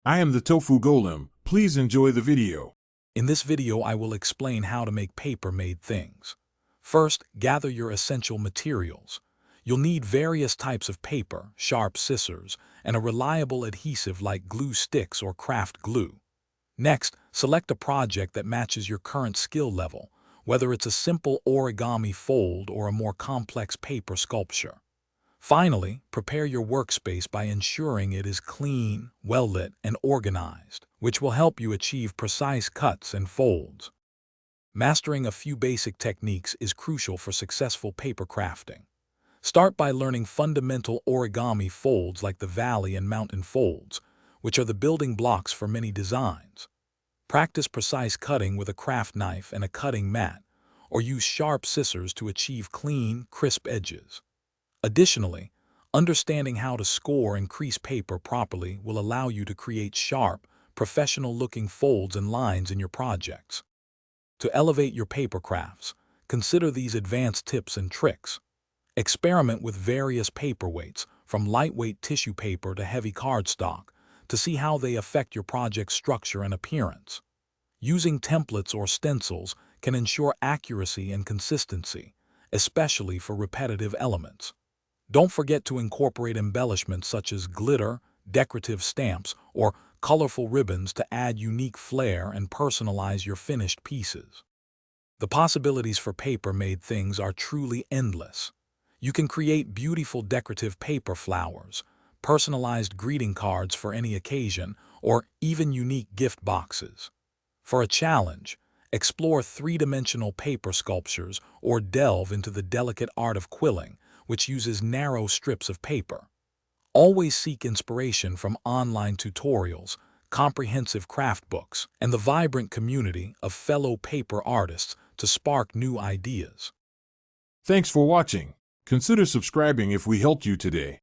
I am the Tofu Golem. Please enjoy the video. In this video, I will explain how to make paper-made things. First, gather your essential materials. You'll need various types of paper, sharp scissors, and a reliable adhesive like glue sticks or craft glue. Next, select a project that matches your current skill level, whether it's a simple origami fold or a more complex paper sculpture. Finally, prepare your workspace by ensuring it is clean, well-lit, and organized, which will help you achieve precise cuts and folds. Mastering a few basic techniques is crucial for successful paper crafting. Start by learning fundamental origami folds like the valley and mountain folds, which are the building blocks for many designs. Practice precise cutting with a craft knife and a cutting mat, or use sharp scissors to achieve clean, crisp edges. Additionally, understanding how to score and crease paper properly will allow you to create sharp, professional-looking folds and lines in your projects. To elevate your paper crafts, consider these advanced tips and tricks. Experiment with various paper weights, from lightweight tissue paper to heavy cardstock, to see how they affect your project's structure and appearance. Using templates or stencils can ensure accuracy and consistency, especially for repetitive elements. Don't forget to incorporate embellishments such as glitter, decorative stamps, or colorful ribbons to add unique flair and personalize your finished pieces. The possibilities for paper-made things are truly endless. You can create beautiful decorative paper flowers, personalized greeting cards for any occasion, or even unique gift boxes. For a challenge, explore three-dimensional paper sculptures or delve into the delicate art of quilling, which uses narrow strips of paper. Always seek inspiration from online tutorials, comprehensive craft books, and the vibrant community of fellow paper artists to spark new ideas. Thanks for watching. Consider subscribing if we helped you today.